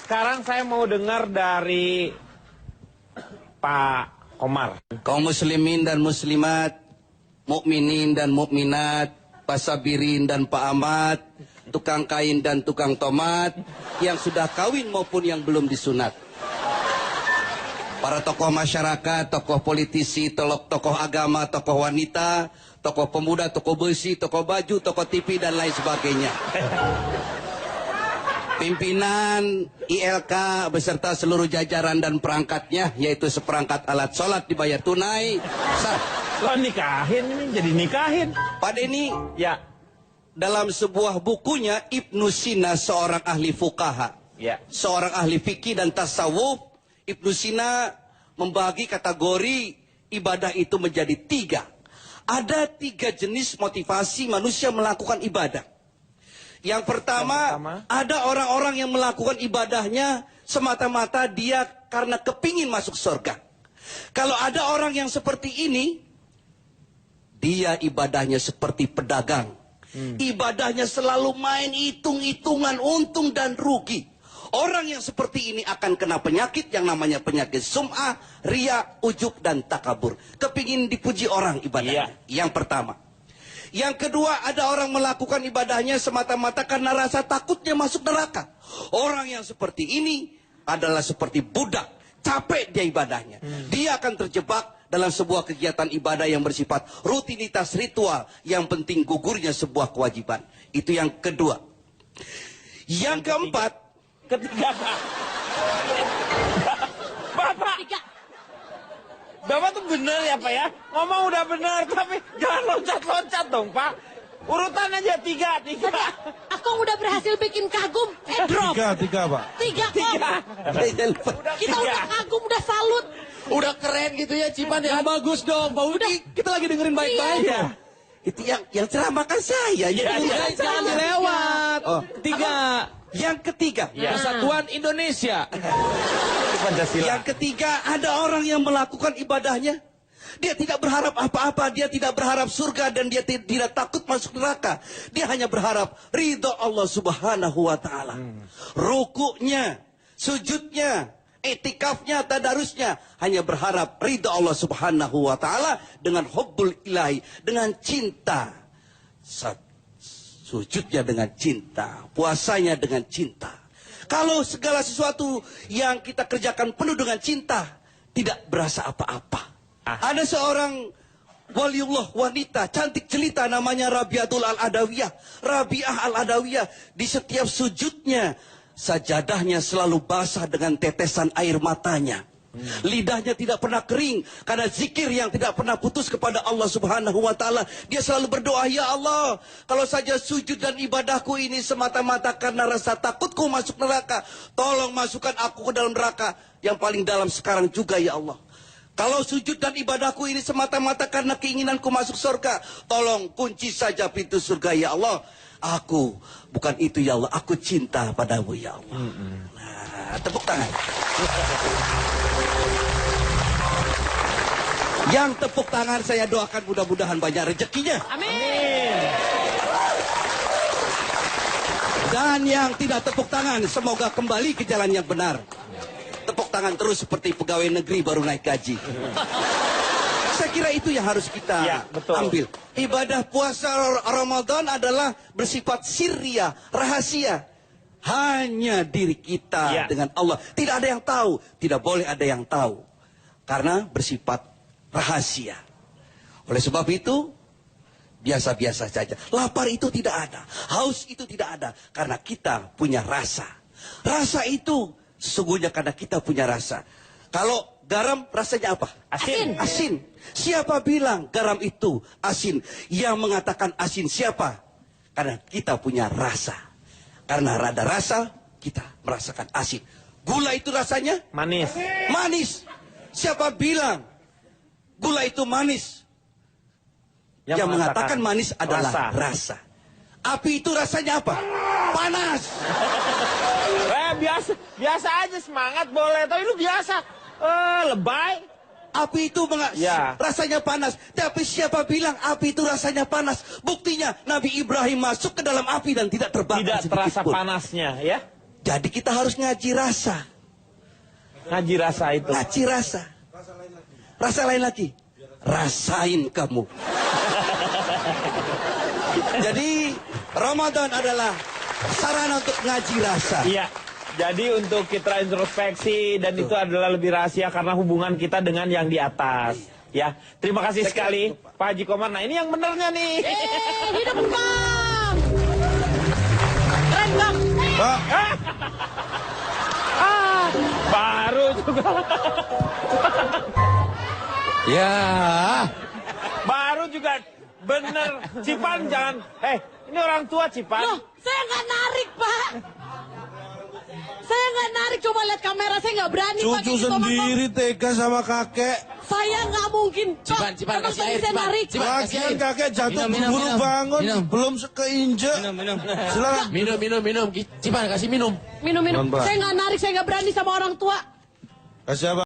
sekarang saya mau dengar dari Pak Komar. Kaum muslimin dan muslimat, mukminin dan mukminat, pasabirin dan Pak Ahmad, tukang kain dan tukang tomat, yang sudah kawin maupun yang belum disunat. Para tokoh masyarakat, tokoh politisi, tokoh agama, tokoh wanita, tokoh pemuda, tokoh besi, tokoh baju, tokoh TV, dan lain sebagainya. Pimpinan ILK beserta seluruh jajaran dan perangkatnya, yaitu seperangkat alat sholat dibayar tunai. Lo nikahin ini, jadi nikahin. Pak Denny, Ya. dalam sebuah bukunya Ibnu Sina, seorang ahli fuqaha, Ya. seorang ahli fikih dan tasawuf, Ibnu Sina membagi kategori ibadah itu menjadi 3. Ada 3 jenis motivasi manusia melakukan ibadah. Yang pertama, ada orang-orang yang melakukan ibadahnya semata-mata dia karena kepingin masuk surga. Kalau ada orang yang seperti ini, dia ibadahnya seperti pedagang. Ibadahnya selalu main hitung-hitungan untung dan rugi. Orang yang seperti ini akan kena penyakit yang namanya penyakit sum'ah, riya, ujub, dan takabur. Kepingin dipuji orang ibadahnya. Yang pertama. Yang kedua, ada orang melakukan ibadahnya semata-mata karena rasa takutnya masuk neraka. Orang yang seperti ini adalah seperti budak. Capek dia ibadahnya. Dia akan terjebak dalam sebuah kegiatan ibadah yang bersifat rutinitas ritual. Yang penting gugurnya sebuah kewajiban. Itu yang kedua. Yang keempat. Ketiga, Pak. Bapak. Bapak tuh bener ya, Pak ya? Ngomong udah bener, tapi jangan loncat-loncat dong, Pak. Urutan aja 3. Aku udah berhasil bikin kagum, drop. 3, Pak. 3 kok. Kita udah kagum, udah salut. Udah keren gitu ya, Cipan ya. Bagus dong, Pak Udi. Kita lagi dengerin baik-baik. Iya. Itu yang ceramahkan saya. Jangan dilewat. Oh. 3. Yang ketiga. Persatuan Indonesia. Pancasila. Yang ketiga, ada orang yang melakukan ibadahnya. Dia tidak berharap apa-apa. Dia tidak berharap surga dan dia tidak takut masuk neraka. Dia hanya berharap ridho Allah Subhanahu wa Ta'ala. Rukuknya, sujudnya, etikafnya, tadarusnya hanya berharap ridho Allah Subhanahu wa Ta'ala dengan hubbul ilahi, dengan cinta. Sujudnya dengan cinta, puasanya dengan cinta. Kalau segala sesuatu yang kita kerjakan penuh dengan cinta, tidak berasa apa-apa. Ada seorang waliullah wanita, cantik jelita, namanya Rabiatul Al-Adawiyah. Rabiah Al-Adawiyah, di setiap sujudnya, sajadahnya selalu basah dengan tetesan air matanya. Lidahnya tidak pernah kering karena zikir yang tidak pernah putus kepada Allah Subhanahu wa Ta'ala. Dia selalu berdoa, ya Allah, kalau saja sujud dan ibadahku ini semata-mata karena rasa takutku masuk neraka, tolong masukkan aku ke dalam neraka yang paling dalam sekarang juga, ya Allah. Kalau sujud dan ibadahku ini semata-mata karena keinginanku masuk surga, tolong kunci saja pintu surga, ya Allah. Aku bukan itu, ya Allah, aku cinta padamu, ya Allah. Nah, tepuk tangan. Yang tepuk tangan saya doakan mudah-mudahan banyak rezekinya. Amin. Dan yang tidak tepuk tangan semoga kembali ke jalan yang benar. Tepuk tangan terus seperti pegawai negeri baru naik gaji. Saya kira itu yang harus kita ambil. Ibadah puasa Ramadan adalah bersifat sirria, rahasia. Hanya diri kita dengan Allah. Tidak ada yang tahu. Tidak boleh ada yang tahu. Karena bersifat rahasia. Oleh sebab itu, biasa-biasa saja. Lapar itu tidak ada. Haus itu tidak ada. Karena kita punya rasa. Rasa itu sesungguhnya karena kita punya rasa. Kalau garam rasanya apa? Asin. Asin. Siapa bilang garam itu asin? Yang mengatakan asin siapa? Karena kita punya rasa. Karena ada rasa, kita merasakan asin. Gula itu rasanya? Manis. Manis. Siapa bilang gula itu manis? Yang mengatakan manis adalah rasa. Api itu rasanya apa? Panas. Biasa aja, semangat boleh, tapi lu biasa lebay. Api itu rasanya panas. Tapi siapa bilang api itu rasanya panas? Buktinya Nabi Ibrahim masuk ke dalam api dan tidak terbakar Tidak terasa sedikitpun. panasnya, ya. Jadi kita harus ngaji rasa. Ngaji rasa itu. Ngaji rasa. Rasa lain lagi. Rasain kamu. Jadi Ramadan adalah sarana untuk ngaji rasa. Iya. Jadi untuk kita introspeksi dan itu adalah lebih rahasia karena hubungan kita dengan yang di atas. Ya, terima kasih sekali Pak Haji Komar. Nah ini yang benernya nih. Hidup Bang. Keren Bang. Pak, Baru juga. Ya. Baru juga bener. Cipan jangan. Ini orang tua Cipan. Loh, saya nggak narik Pak. Saya nggak narik, coba lihat kamera, saya nggak berani pakai cucu gitu, Bang. sendiri tega sama kakek. Saya nggak mungkin. Cipan, Cipan, Emang kasih tadi air, saya Cipan. narik. Cipan. Lagian kakek jatuh Minum, minum, buru minum. bangun, Minum. belum keinjek. Silakan. Minum. Cipan kasih minum. Minum. Mohon, Pak. Saya nggak narik, saya nggak berani sama orang tua. Kasih apa?